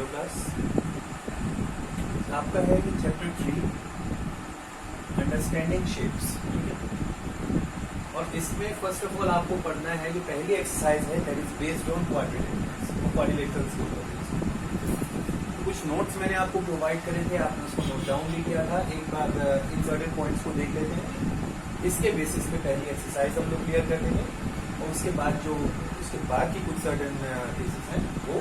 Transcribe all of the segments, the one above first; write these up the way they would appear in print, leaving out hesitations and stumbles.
Hello class, आपका है कि चैप्टर 3 अंडरस्टैंडिंग शेप्स। ठीक है, और इसमें फर्स्ट ऑफ ऑल आपको पढ़ना है जो पहली एक्सरसाइज है that is based on quadrilaterals के ऊपर। कुछ नोट्स मैंने आपको प्रोवाइड करे थे, आपने उसको नोट डाउन भी किया था। एक बार इन सर्टेन पॉइंट्स को देख लेते हैं। इसके बेसिस पे पहली एक्सरसाइज हम लोग क्लियर कर लेंगे और उसके बाद की कुछ सर्टेन केसेस हैं वो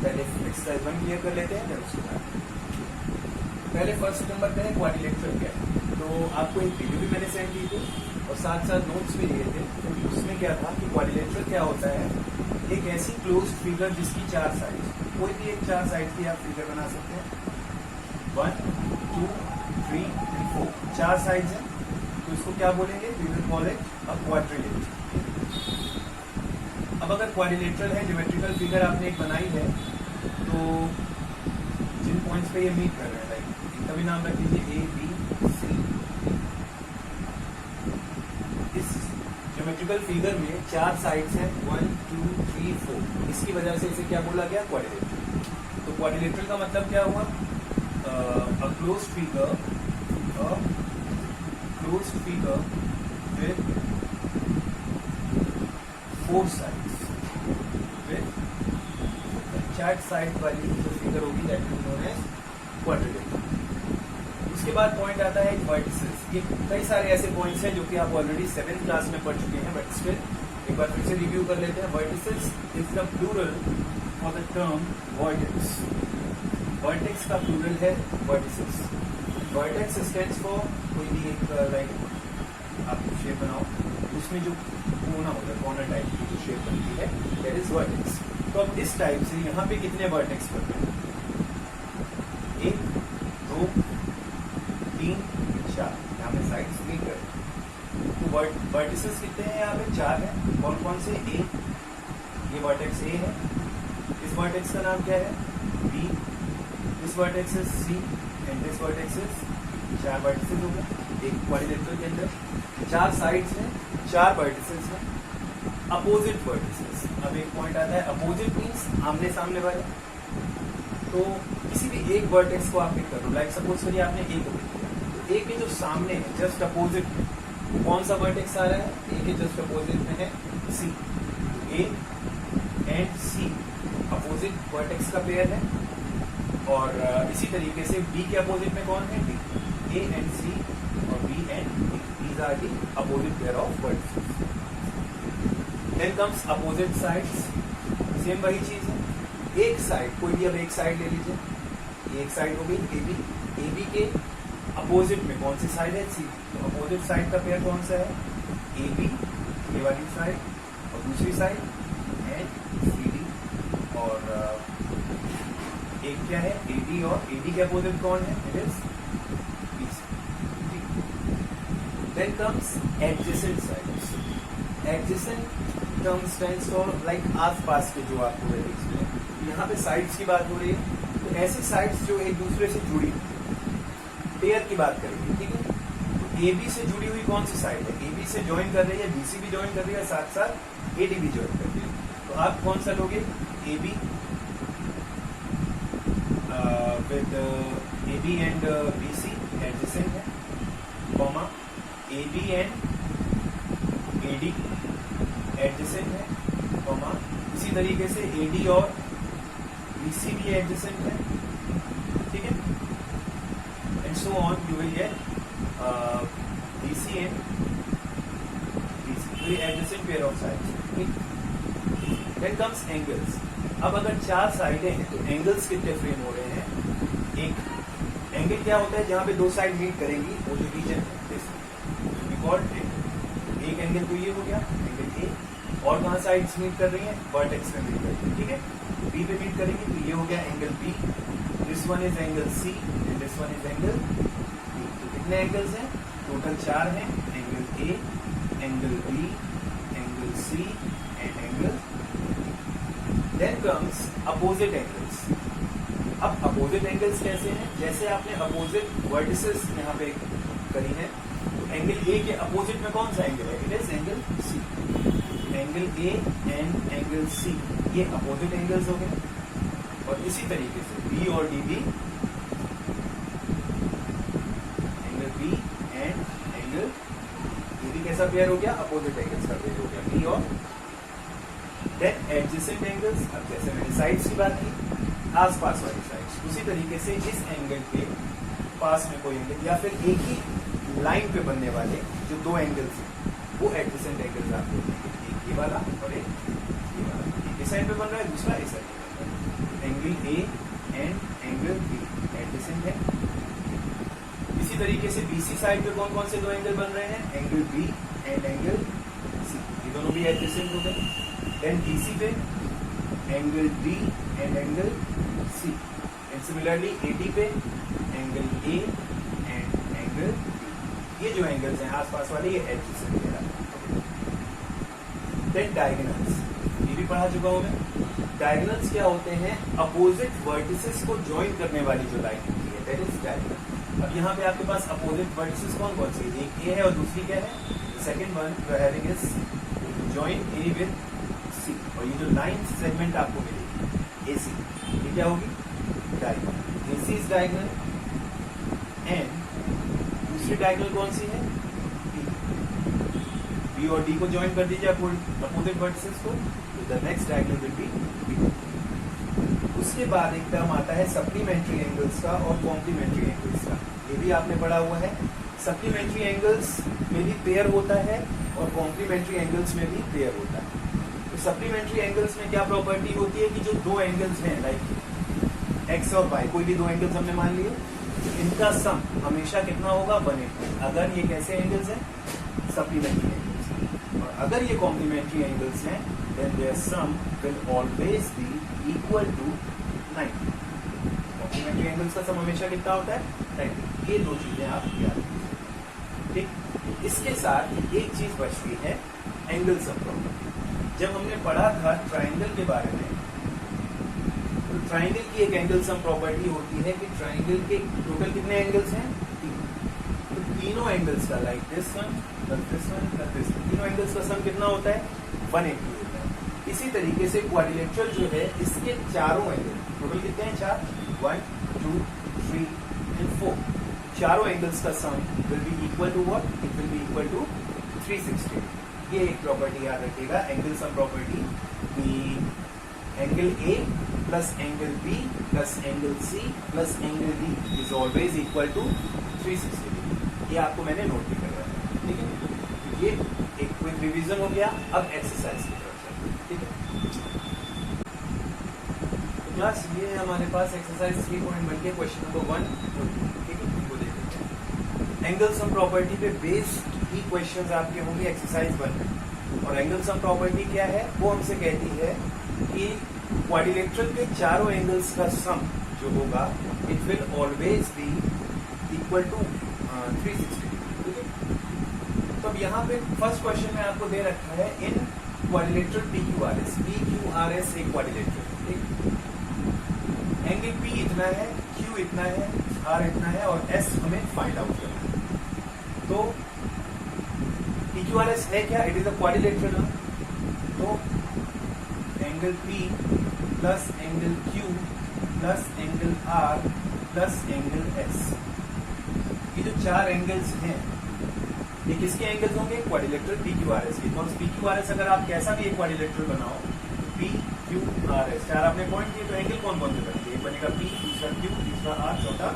पहले एक्सरसाइज 1 क्लियर कर लेते हैं। उसके बाद पहले फर्स्ट नंबर पे है क्वाड्रिलेटरल क्या है। तो आपको एक वीडियो भी मैंने सेंड की थी और साथ साथ नोट्स भी दिए थे। तो उसमें क्या था कि क्वाड्रिलेटरल क्या होता है, एक ऐसी क्लोज्ड फिगर जिसकी 4 साइड, कोई भी एक 4 साइड की आप फिगर बना सकते हैं। 1 2 3 and 4 4 साइड्स हैं, तो इसको क्या बोलेंगे, we will call it a quadrilateral. अब अगर क्वाड्रिलेटरल है, ज्योमेट्रिकल फिगर आपने एक बनाई है, तो जिन पॉइंट्स पे ये मीट कर रहे हैं, लाइक इनका भी नाम रख लीजिए A B C। इस ज्योमेट्रिकल फिगर में 4 साइड्स हैं, 1 2 3 4। इसकी वजह से इसे क्या बोला गया, क्वाड्रिलेटरल। तो क्वाड्रिलेटरल का मतलब क्या हुआ, a closed figure with 4 sides, with 4 side वाली जो फिगर होगी that is known as quadrilateral. उसके बाद पॉइंट आता है वर्टिसेस। ये कई सारे ऐसे पॉइंट्स हैं जो कि आप ऑलरेडी 7th क्लास में पढ़ चुके हैं, बट स्टिल एक बार फिर से रिव्यू कर लेते हैं। Vertices is the plural for the term vertex. Vertex का प्लूरल है वर्टिसेस। वर्टेक्स स्टैंड्स फॉर कोई भी एक लाइक आप शेप बनाओ, उसमें जो कोना होता है, कॉर्नर टाइप की जो शेप बनती है दैट इज वर्टेक्स। तो अब इस टाइप से यहाँ पे कितने वर्टेक्स बनते हैं, 1 2 3 4, यहाँ पे साइड्स मीट करते। तो वर्टिसेस कितने हैं, यहाँ पे 4 हैं। कौन कौन से, A, ये वर्टेक्स A है, इस वर्टेक्स का नाम क्या है B, this vertex is C and this vertex is. 4 vertices हो गए एक क्वाड्रिलेटरल के अंदर। 4 साइड्स हैं, 4 वर्टिसेस हैं, अपोजिट वर्टिसेस। अब एक पॉइंट आता है, अपोजिट मीन्स आमने सामने वाले। तो किसी भी एक वर्टेक्स को आप पिक करो, लाइक सपोज करिए आपने A को पिक किया, तो A के जो सामने है जस्ट अपोजिट में कौन सा वर्टेक्स आ रहा है, A के जस्ट अपोजिट में है C। A and C opposite vertex का पेयर है। और इसी तरीके से B के अपोजिट में कौन है, D। A एंड C और B and D, these are the opposite pair of vertices. Then comes opposite sides, same वही चीज है। एक साइड, कोई भी अब एक साइड ले लीजिए, ये एक साइड हो गई AB। AB के अपोजिट में कौन सी साइड है, C। तो अपोजिट साइड का पेयर कौन सा है, AB, ये वाली साइड, और दूसरी साइड एंड CD। और एक क्या है, AD, और AD के अपोजिट कौन है, it is Then comes adjacent sides. Adjacent term stands for like आस-पास के जो आपको है। यहाँ पे साइड्स की बात हो रही है, तो ऐसी साइड्स जो एक दूसरे से जुड़ी, पेयर की बात करेंगे। ठीक है, तो AB से जुड़ी हुई कौन सी साइड है, AB से ज्वाइन कर रही है, BC भी ज्वाइन कर रही है, साथ साथ AD भी ज्वाइन कर रही है। तो आप कौन सा लोगे, AB with AB and BC adjacent है, comma AB and AD adjacent है, कॉमा इसी तरीके से AD और BC भी एडजेसेंट है। ठीक है, and so on you will gate BC and BC, तो ये एडजेसेंट पेयर ऑफ साइड्स। ठीक, देन कम्स एंगल्स। अब अगर 4 साइडें हैं तो एंगल्स कितने फ्रेम हो रहे हैं, एक एंगल क्या होता है जहां पे 2 साइड मीट करेंगी, वो जो रीजन है एक एंगल तो ये हो गया एंगल A, और कहाँ साइड्स मीट कर रही हैं, वर्टेक्स में मीट कर रही है। ठीक है, B पे मीट करेंगे तो ये हो गया angle B, this one is angle C and this one is angle B। तो कितने एंगल्स हैं, टोटल 4 हैं, angle A, angle B, angle C and angle B। Then comes opposite angles. अब अपोजिट एंगल्स कैसे हैं, जैसे आपने अपोजिट वर्टिसेस यहाँ पे करी है, एंगल A के अपोजिट में कौन सा एंगल है, it is angle C। Angle A and angle C ये अपोजिट एंगल्स हो गए। और इसी तरीके से बी और डी भी, एंगल बी एंड एंगल ये भी कैसा पेयर हो गया, अपोजिट एंगल्स का पेयर हो गया, बी और देन एडजेसेंट एंगल्स। अब जैसे मैंने साइड्स की बात की, आसपास वाली साइड्स, उसी तरीके से इस एंगल के पास में कोई एंगल या फिर एक ही लाइन पे बनने वाले जो दो एंगल्स हैं वो एडजेसेंट एंगल्स आप बोलेंगे, एक ये वाला और एक ये वाला। एक इस साइड पे बन रहा है, दूसरा इस साइड पे बन रहा है। Angle A and angle B adjacent है। इसी तरीके से बीसी साइड पे कौन कौन से दो एंगल बन रहे हैं, angle B and angle C, ये दोनों भी एडजेसेंट हो गए। देन डीसी पे angle D and angle C, and similarly AD पे angle A and angle B. ये जो एंगल्स हैं आसपास वाले ये एडजेसेंट है। देन डायगोनल्स, ये भी पढ़ा चुका हूं मैं। डायगोनल्स क्या होते हैं, अपोजिट वर्टिसेस को ज्वाइन करने वाली जो लाइन होती है, दैट इज डायगोनल। अब यहाँ पे आपके पास अपोजिट वर्टिसेस कौन कौन सी है, एक ए है और दूसरी क्या है, second one you are having is join A with C, और ये जो लाइन सेगमेंट आपको मिलेगी एसी, ये क्या होगी, diagonal. This is diagonal and दूसरी डायगोनल कौन सी है, बी और डी को ज्वाइन कर दीजिए अपोजिट वर्टिसेस को, तो the next diagonal will be B. उसके बाद एक टर्म आता है सप्लीमेंट्री एंगल्स का और कॉम्प्लीमेंट्री एंगल्स का, ये भी आपने पढ़ा हुआ है। सप्लीमेंट्री एंगल्स में भी पेयर होता है और कॉम्प्लीमेंट्री एंगल्स में भी पेयर होता है। तो सप्लीमेंट्री एंगल्स में क्या प्रॉपर्टी होती है कि जो दो एंगल्स हैं लाइक एक्स और वाई, कोई भी दो एंगल्स हमने मान लिए, इनका सम हमेशा कितना होगा, 180, अगर ये कैसे एंगल्स हैं, सप्लीमेंट्री एंगल्स। और अगर ये कॉम्प्लीमेंट्री एंगल्स हैं then their sum will always be equal to 90। Complementary angles का सम हमेशा कितना होता है, 90। ये दो चीजें आप याद रखिए, ठीक। इसके साथ एक चीज बचती है, एंगल सम प्रॉपर्टी। जब हमने पढ़ा था ट्राइंगल के बारे में, तो ट्राइंगल की एक एंगल सम प्रॉपर्टी होती है कि ट्राइंगल के टोटल कितने एंगल्स हैं, 3। तो तीनों एंगल्स का like this one plus this one plus this one, तीनों एंगल्स का सम कितना होता है, 180 होता है। इसी तरीके से क्वाड्रिलेटरल जो है, इसके चारों एंगल टोटल कितने हैं, 4, 1 2 3 एंड 4, चारों एंगल्स का sum will be equal to what, it will be equal to 360। ये एक प्रॉपर्टी याद रखिएगा, एंगल सम प्रॉपर्टी की angle A plus angle B plus angle C plus angle D is always equal to 360 degree. ये आपको मैंने note भी करवाया है, ठीक है। ये एक क्विक रिवीजन हो गया। अब एक्सरसाइज की तरफ चलते हैं, ठीक है। तो क्लास ये है हमारे पास एक्सरसाइज 3.1 के क्वेश्चन नंबर 1, ठीक है, वो देख लेते हैं। एंगल सम प्रॉपर्टी पे बेस्ड ही क्वेश्चंस आपके होंगे एक्सरसाइज 1 में। और एंगल सम प्रॉपर्टी क्या है, वो हमसे कहती है कि क्वाड्रिलेटरल के चारों एंगल्स का सम जो होगा it will always be equal to 360 degree, ठीक है। तो अब यहाँ पे फर्स्ट क्वेश्चन में आपको दे रखा है इन क्वाड्रिलेटरल PQRS, PQRS एक क्वाड्रिलेटरल, ठीक। एंगल P इतना है, Q इतना है, R इतना है और S हमें फाइंड आउट करना है। तो PQRS है क्या, इट इज अ क्वाड्रिलेटरल। तो angle P plus angle Q plus angle R plus angle S, ये जो चार एंगल्स हैं ये किसके एंगल्स होंगे, क्वाड्रिलेटरल PQRS के। बिकॉज PQRS अगर आप कैसा भी एक क्वाड्रिलेटरल बनाओ, PQRS, चार आपने पॉइंट किए, तो एंगल कौन कौन से बनेंगे, एक बनेगा P, दूसरा Q, तीसरा R, चौथा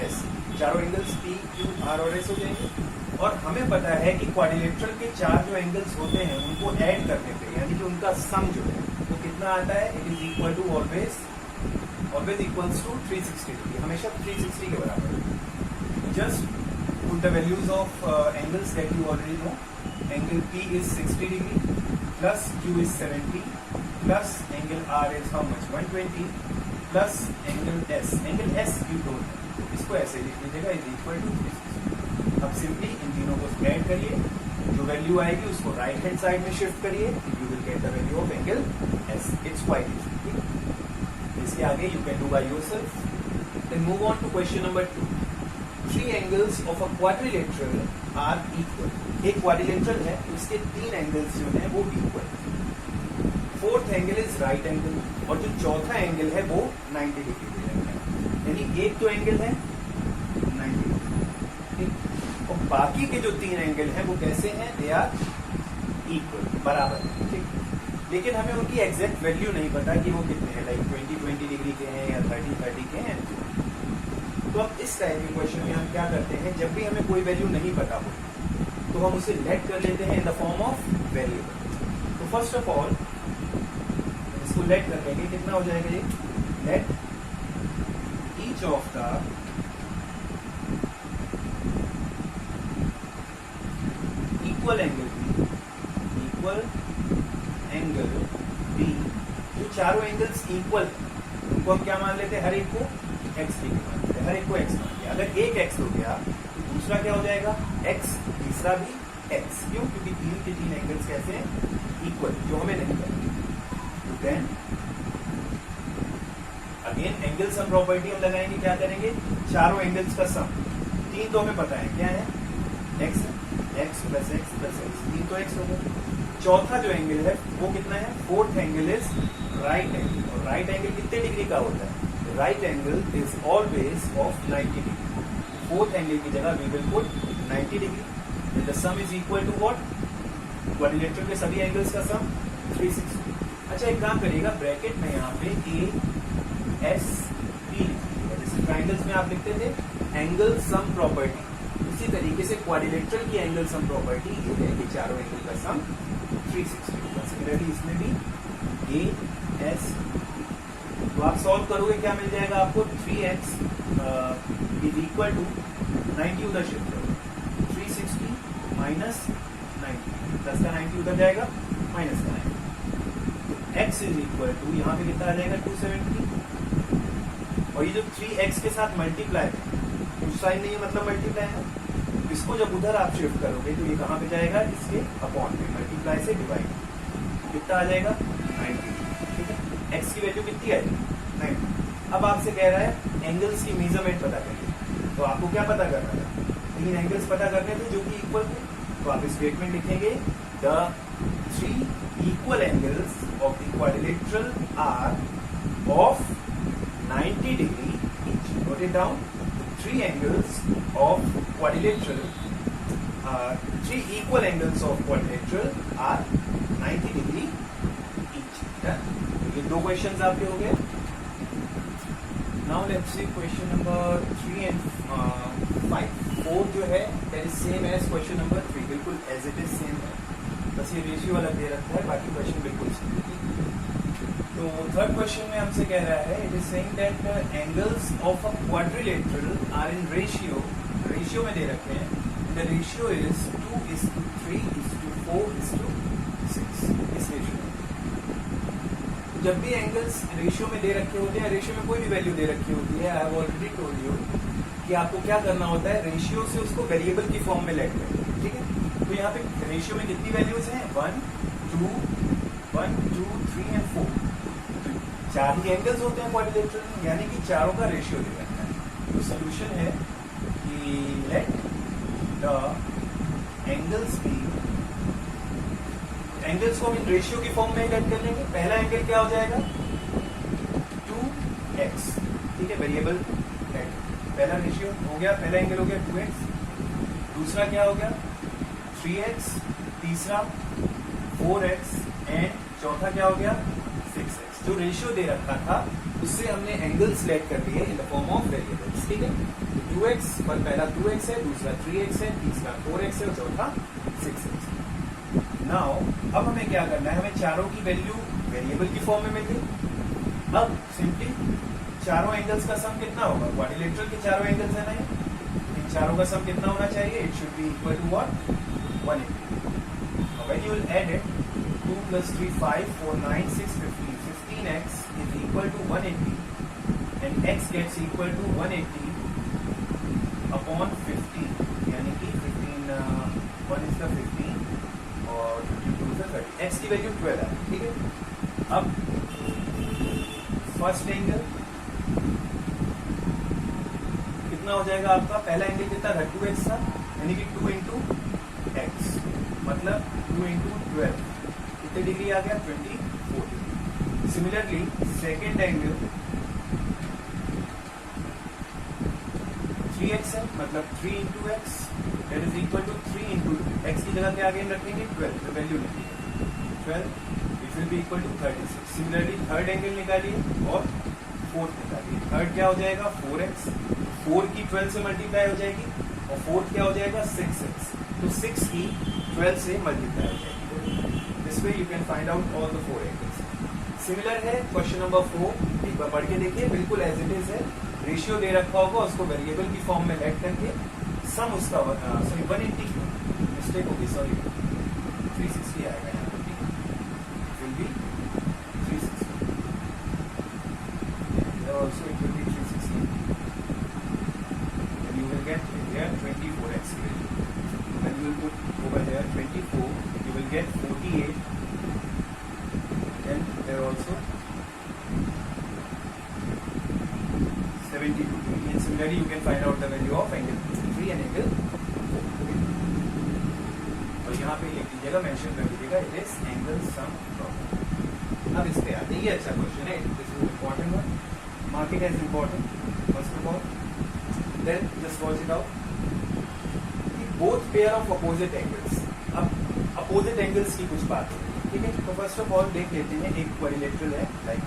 S। चारों एंगल्स P, Q, R और S हो जाएंगे। और हमें पता है कि क्वाड्रिलेटरल के चार जो एंगल्स होते हैं उनको ऐड करने पे, यानी कि उनका सम जो है वो कितना आता है, it is equal to always equals to 360 degree, हमेशा 360 के बराबर। Just put the values of angles that you already know. Angle P is 60 degree plus Q is 70 plus angle R is how much, 120 plus angle S, angle S you don't know, इसको ऐसे लिख लीजिएगा, is equal to 360। अब simply in तीनों को add करिए, जो value आएगी उसको राइट हैंड साइड में शिफ्ट करिए, you will get the value of angle S। It's quite easy, इसके आगे you can do by yourself. Then move on to question number 2। 3 angles of a quadrilateral are equal. एक quadrilateral है, उसके 3 angles जो हैं वो equal. Fourth angle is right angle, और जो चौथा एंगल है वो 90 डिग्री दे रखा है। यानी एक तो एंगल है 90 डिग्री, और बाकी के जो 3 एंगल हैं वो कैसे हैं, दे आर इक्वल, बराबर है, ठीक। लेकिन हमें उनकी एग्जैक्ट वैल्यू नहीं पता कि वो कितने हैं, लाइक 20 डिग्री के हैं या 30 के हैं। तो अब इस टाइप के क्वेश्चन में हम क्या करते हैं, जब भी हमें कोई वैल्यू नहीं पता हो तो हम उसे लेट कर लेते हैं in the form of variable. तो फर्स्ट ऑफ ऑल इसको लेट कर लेंगे, कितना हो जाएगा ये, let each of the equal angle B, जो चारों एंगल्स इक्वल है उनको हम क्या मान लेते हैं, हर एक को एक्स डिग्री मानते हैं, हर एक को एक्स मानते हैं। अगर एक एक्स हो गया तो दूसरा क्या हो जाएगा, एक्स, तीसरा भी एक्स। क्यों, क्योंकि 3 के 3 एंगल्स कैसे हैं, इक्वल, जो हमें नहीं पता। Then again angle sum property हम लगाएंगे, क्या करेंगे, चारों एंगल्स का सम, 3 तो हमें पता है क्या है, एक्स प्लस एक्स, 3 तो एक्स हो गया। चौथा जो एंगल है वो कितना है, fourth angle is right angle, और राइट एंगल कितने डिग्री का होता है, right angle is always of 90 degree. Fourth angle की जगह we will put 90 degree. The sum is equal to what, quadrilateral के सभी एंगल्स का सम 360। अच्छा एक काम करिएगा, ब्रैकेट में यहाँ पे ASP लिखिएगा, जैसे ट्राइंगल्स में आप लिखते थे एंगल सम प्रॉपर्टी, इसी तरीके से क्वाड्रिलेटरल की एंगल सम प्रॉपर्टी ये है कि चारों एंगल का सम 360 होगा। सिमिलरली इसमें भी ASP, तो आप सॉल्व करोगे क्या मिल जाएगा आपको, 3x इज इक्वल टू 90 उधर शिफ्ट करोगे, 360 माइनस 90, प्लस का 90 उधर जाएगा, माइनस का 90, तो x इज इक्वल टू यहाँ पे कितना आ जाएगा 270, और ये जो 3x के साथ मल्टीप्लाई है, कुछ साइन नहीं है मतलब मल्टीप्लाई है, इसको जब उधर आप शिफ्ट करोगे तो ये कहाँ पे जाएगा, इसके अपॉन में, मल्टीप्लाई से डिवाइड, कितना आ जाएगा 90, ठीक है। x की वैल्यू कितनी आएगी 90। अब आपसे कह रहा है एंगल्स की मेजरमेंट पता करिए, तो आपको क्या पता करना था, 3 एंगल्स पता करने थे जो कि इक्वल थे, तो आप स्टेटमेंट लिखेंगे the 3 equal angles of the quadrilateral are of 90 degree each. Note it down, 3 angles of quadrilateral are 3 equal angles of quadrilateral are 90 degree each. ये 2 questions आपके हो गए। Now let's see question number 3 and 5. 4 जो है that is same as question number 3, बिल्कुल as it is same है, बस ये रेशियो अलग दे रखा है, बाकी क्वेश्चन बिल्कुल सेम है। तो थर्ड क्वेश्चन में हमसे कह रहा है, it is saying that angles of a quadrilateral are in ratio में दे रखे हैं, द रेशियो इज 2:3:4:6, इस रेशियो में। जब भी एंगल्स रेशियो में दे रखे होते हैं, रेशियो में कोई भी वैल्यू दे रखी होती है, I have already told you कि आपको क्या करना होता है, रेशियो से उसको वेरिएबल की फॉर्म में लेट करें, ठीक है। तो यहाँ पे रेशियो में कितनी वैल्यूज हैं, 1, 2, 3 एंड 4, 4 ही एंगल्स होते हैं क्वाड्रिलेटरल में, यानी कि चारों का रेशियो दे रखा है। तो सोल्यूशन है कि let the angles be, angles को हम इन रेशियो की फॉर्म में लेट कर लेंगे। पहला एंगल क्या हो जाएगा 2x, ठीक है, वेरिएबल लेट, पहला रेशियो हो गया, पहला एंगल हो गया 2x, दूसरा क्या हो गया 3x, तीसरा 4x एंड चौथा क्या हो गया 6x। जो रेशियो दे रखा था उससे हमने एंगल्स लेट कर दिए इन द फॉर्म ऑफ वेरिएबल्स, ठीक है। तो 2x पर पहला 2x है, दूसरा 3x है, तीसरा 4x है और चौथा 6x। नाउ अब हमें क्या करना है, हमें चारों की वैल्यू वेरिएबल की फॉर्म में मिल गई। अब सिंपली चारों एंगल्स का सम कितना होगा, क्वाड्रिलेटरल के चारों एंगल्स है ना, इन चारों का सम कितना होना चाहिए, it should be equal to what 180। When you will add it, 2 + 3 5 4 9 6 15, 15x is equal to 180 and x gets equal to 180 upon 15, यानी कि 15 1 is the 15 और 2 is the 30, x की वैल्यू 12 है, ठीक है। अब फर्स्ट एंगल कितना हो जाएगा आपका, पहला एंगल कितना था 2x था, यानी कि 2 into x मतलब 2 into 12, कितने डिग्री आ गया 24 degree. Similarly second angle 3x है, मतलब 3 into x that is equal to 3 into x की जगह क्या आगे रखेंगे 12, तो वैल्यू लिखिए 12 it will be equal to 36। Similarly third angle निकालिए और फोर्थ निकालिए। थर्ड क्या हो जाएगा 4x, 4 की 12 से मल्टीप्लाई हो जाएगी और फोर्थ क्या हो जाएगा 6x, तो 6 की 12 से मल्टीप्लाई हो जाएगी। This way you can find out all the 4 angles. Similar है क्वेश्चन नंबर 4, एक बार पढ़ के देखिए, बिल्कुल एज इट इज है। रेशियो दे रखा होगा, उसको वेरिएबल की फॉर्म में ऐड करके सम उसका सॉरी 180 मिस्टेक होगी, सॉरी 360 आएगा यहाँ पर, ठीक है, will be 360 also it will be 360 and you will get here 24x value. When you will put over here 24 you will get 48 and there also 72 and similarly you can find out the value of angle 3 and angle 4 और यहाँ पे लिख दीजिएगा, mention कर दीजिएगा it is angle sum problem. अब इस पे आते हैं, ये अच्छा क्वेश्चन है, this is important one, mark it as important first of all, then just watch it out. Both pair of opposite angles, अब opposite angles की कुछ बात है, ठीक है। तो फर्स्ट ऑफ ऑल देख लेते हैं, एक क्वाड्रिलेटरल है लाइक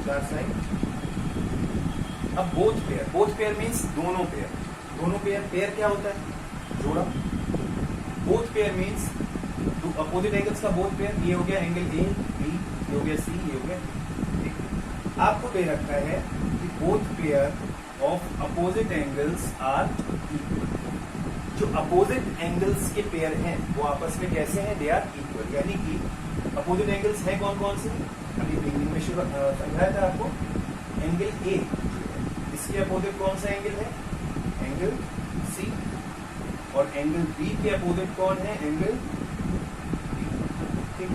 4 साइड। अब बोथ पेयर मीन्स दोनों पेयर, पेयर क्या होता है जोड़ा। Both pair means opposite angles का बोथ पेयर, ये हो गया एंगल ए बी, ये हो गया सी, ये हो गया। आपको दे रखा है कि both pair of opposite angles are equal. जो अपोजिट एंगल्स के पेयर हैं वो आपस में कैसे हैं, दे आर इक्वल, यानी कि अपोजिट एंगल्स हैं कौन कौन से, अभी बिगिनिंग में समझाया था आपको। एंगल ए इसके अपोजिट कौन सा एंगल है, एंगल सी, और एंगल बी के अपोजिट कौन है, एंगल बी, ठीक।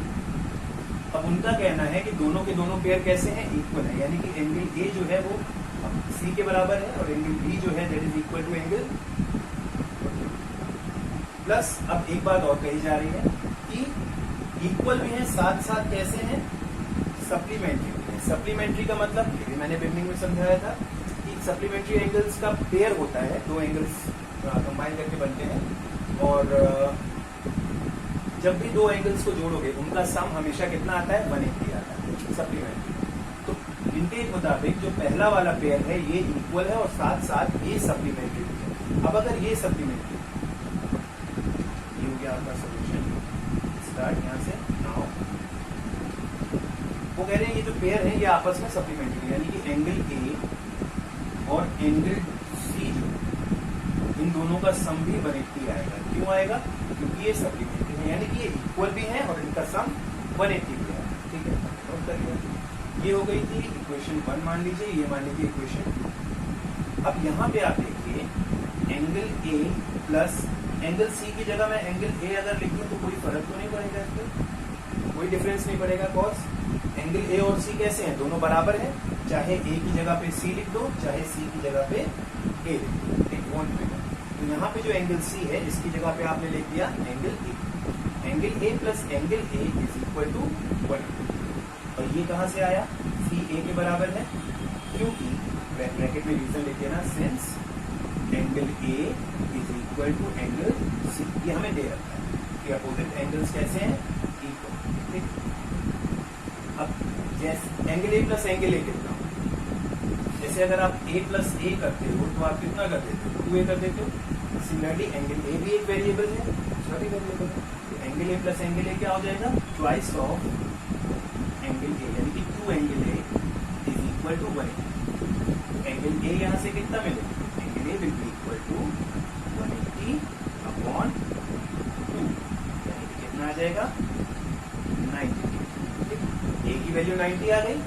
अब उनका कहना है कि दोनों के दोनों पेयर कैसे हैं, इक्वल है, यानी कि एंगल ए जो है वो सी के बराबर है और एंगल बी जो है that is equal to angle plus. अब एक बात और कही जा रही है कि इक्वल भी है, साथ साथ कैसे हैं, सप्लीमेंट्री भी है। सप्लीमेंट्री का मतलब ये भी मैंने बिगिनिंग में समझाया था कि सप्लीमेंट्री एंगल्स का पेयर होता है, दो एंगल्स कंबाइन करके बनते हैं, और जब भी दो एंगल्स को जोड़ोगे उनका सम हमेशा कितना आता है, 180 आता है सप्लीमेंट्री। तो इनके मुताबिक जो पहला वाला पेयर है ये इक्वल है और साथ साथ ये सप्लीमेंट्री भी है। अब अगर ये सप्लीमेंट्री, ये हो गया आपका सोल्यूशन, स्टार्ट यहाँ से नाउ। वो कह रहे हैं ये जो पेयर है ये आपस में सप्लीमेंट्री, यानी कि एंगल ए और एंगल सी जो इन दोनों का सम भी 180 आएगा। क्यों आएगा, क्योंकि ये सप्लीमेंट्री है, यानी कि ये इक्वल भी है और इनका सम 180 भी है, ठीक है। नोट करिए, ये हो गई थी इक्वेशन 1 मान लीजिए, ये मान लीजिए इक्वेशन। अब यहाँ पे आप देखिए angle A plus angle C की जगह मैं एंगल ए अगर लिखूं तो कोई फर्क तो नहीं पड़ेगा, इसमें कोई डिफरेंस नहीं पड़ेगा। कॉस एंगल ए और सी कैसे हैं, दोनों बराबर हैं, चाहे ए की जगह पे सी लिख दो चाहे सी की जगह पे ए लिख दो, इट वोंट मैटर। तो यहाँ पे जो एंगल सी है इसकी जगह पे आपने लिख दिया angle A. Angle A plus angle A is equal to 1, और ये कहाँ से आया, सी ए के बराबर है, क्योंकि ब्रैकेट में रीजन लिख देना, since angle A is equal to angle C. ये हमें दे रखा है कि अपोजिट एंगल्स कैसे हैं, इक्वल, ठीक। अब जैसे एंगल ए प्लस एंगल ए कितना, जैसे अगर आप a प्लस ए करते हो तो आप कितना कर देते हो, 2a कर देते हो। सिमिलरली एंगल ए भी एक वेरिएबल है, सॉरी वेरिएबल है, तो एंगल ए प्लस एंगल ए क्या हो जाएगा, ट्वाइस ऑफ एंगल ए, यानी कि 2 angle A is equal to 180। Angle A यहाँ से कितना मिलेगा, angle A will be equal to 180 upon 2, यानी कि कितना आ जाएगा 90। ए की वैल्यू 90 आ गई,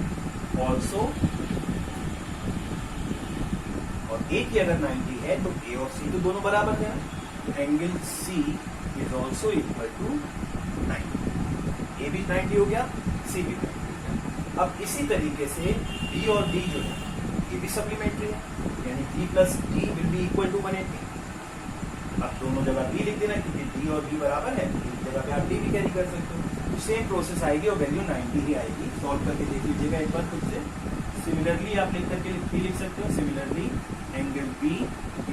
ऑल्सो और ए की अगर 90 है तो ए और सी तो दोनों बराबर है, तो angle C is also equal to 90। A भी 90 हो गया, सी भी 90 हो गया। अब इसी तरीके से बी और डी जो है ये भी सप्लीमेंट्री है, यानी B plus D will be equal to 180। अब दोनों जगह बी लिख देना, क्योंकि डी और बी बराबर है, एक जगह पे आप डी भी कैरी कर सकते हो। सेम प्रोसेस आएगी और वैल्यू 90 ही आएगी। सॉल्व करके देख लीजिएगा एक बार खुद से। सिमिलरली आप लिख करके भी लिख सकते हो, similarly angle B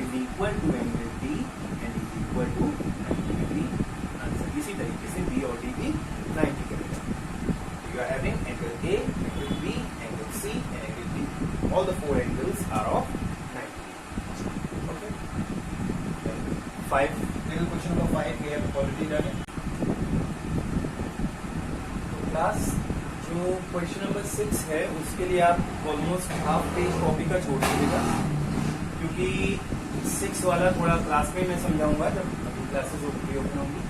is equal to angle D and is equal to 90 degree answer. इसी तरीके से बी और डी भी 90 करेगा। You are having angle A, angle B, angle C and angle D. All the 4 angles are of 90। Okay, 5 question number 5 we have already done it. Class जो question number 6 है उसके लिए आप ऑलमोस्ट हाफ पेज कॉपी का छोड़ दीजिएगा, क्योंकि 6 वाला थोड़ा क्लास में मैं समझाऊंगा जब अभी क्लासेस ओपन होंगी।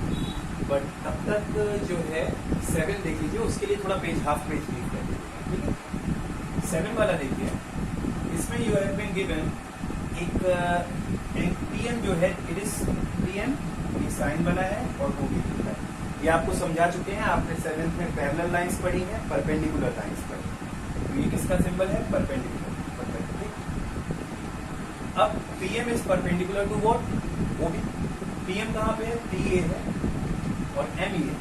बट तब तक जो है 7 देख लीजिए, उसके लिए थोड़ा पेज हाफ पेज लीव कर दीजिएगा, ठीक है। 7 वाला देखिए, इसमें यू हैव बीन गिवन एक पीएम जो है, इट इज पीएम, ये साइन बना है और वो भी लिखा है। ये आपको समझा चुके हैं, आपने 7th में पैरेलल लाइंस पढ़ी है, परपेंडिकुलर लाइंस पढ़ी। तो ये किसका सिंबल है? परपेंडिकुलर। अब PM is perpendicular to what? वो भी पीएम कहाँ पे है? पीए है और एमई है।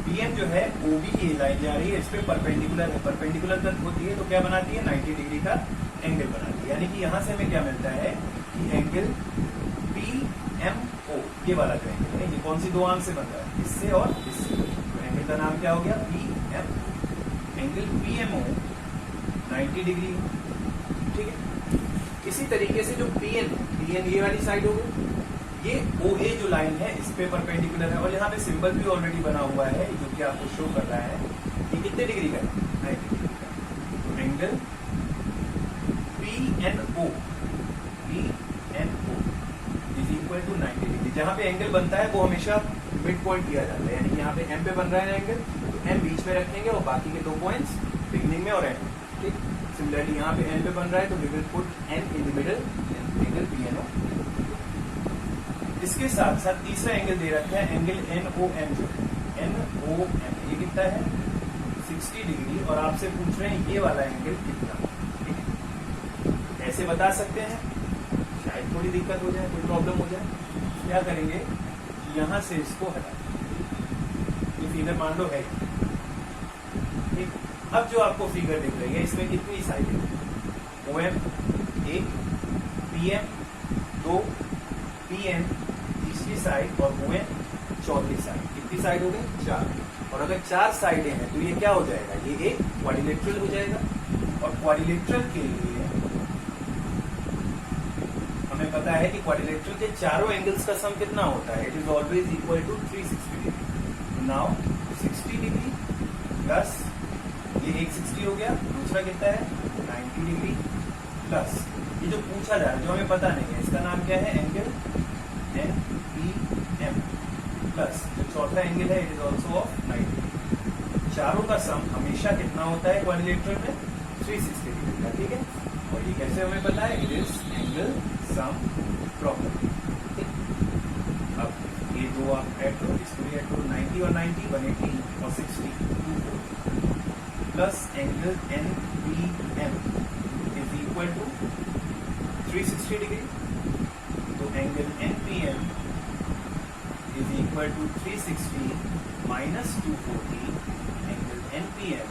पीएम जो है वो भी ये लाइन जा रही है, इस पे परपेंडिकुलर है। परपेंडिकुलर तक होती है तो क्या बनाती है? 90 डिग्री का एंगल बनाती है। यानी कि यहां से हमें क्या मिलता है कि एंगल PMO, ये वाला जो एंगल है, ये कौन सी 2 आर्म से बन रहा है? इससे और इससे। तो एंगल का नाम क्या हो गया? PM। एंगल PMO 90 डिग्री है, ठीक है। इसी तरीके से जो PN ये वाली साइड हो गई, ये OA जो लाइन है इस पे परपेंडिकुलर है, और यहाँ पे सिंबल भी ऑलरेडी बना हुआ है जो कि आपको शो कर रहा है। ये कितने डिग्री का है? 90 डिग्री का। तो angle PNO is equal to 90 degree. जहां पे एंगल बनता है वो हमेशा मिड पॉइंट किया जाता है, यानी कि यहाँ पे M पे बन रहा है एंगल, तो M बीच में रखेंगे और बाकी के 2 पॉइंट्स बिगिनिंग में और एंड में, ठीक। सिमिलरली यहाँ पे N पे बन रहा है तो we will put N in the middle, angle PNO। इसके साथ साथ तीसरा एंगल दे रखा है, एंगल NOM जो है, NOM ये कितना है? 60 डिग्री। और आपसे पूछ रहे हैं ये वाला एंगल कितना, ठीक है। ऐसे बता सकते हैं, शायद थोड़ी दिक्कत हो जाए, कोई प्रॉब्लम हो जाए। क्या करेंगे? यहां से इसको हटा, ये फिगर मान लो है, ठीक। अब जो आपको फिगर दिख रही है इसमें कितनी साइड है? OM 1, PM 2, PN तीसरी साइड और ON चौथी साइड। कितनी साइड हो गई? 4। और अगर 4 साइडें हैं तो ये क्या हो जाएगा? ये एक क्वाड्रिलेटरल हो जाएगा। और क्वाड्रिलेटरल के लिए हमें पता है कि क्वाड्रिलेटरल के चारों एंगल्स का सम कितना होता है? It is always equal to 360 degree. Now 60 degree plus ये एक 60 हो गया, दूसरा कितना है? 90 डिग्री प्लस ये जो पूछा जा रहा है, जो हमें पता नहीं है, इसका नाम क्या है? एंगल NPM प्लस जो चौथा एंगल है, it is also of 90 degree. चारों का सम हमेशा कितना होता है क्वाड्रिलेटरल में? 360 डिग्री का, ठीक है। और ये कैसे हमें पता है? It is angle sum property. अब ये 2 आप ऐड करो, इसको भी ऐड करो, 90 और 90 180 और 60 240 plus angle NPM is equal to 360 degree. तो angle NPM is equal to 360 minus 240, angle NPM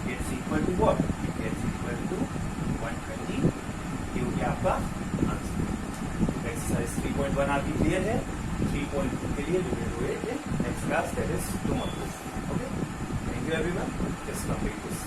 gets equal to what? It gets equal to 120। ये हो गया आपका आंसर। एक्सरसाइज 3.1 आपकी क्लियर है। 3.2 के लिए जो है next class, that is tomorrow. Okay, thank you everyone, just complete this.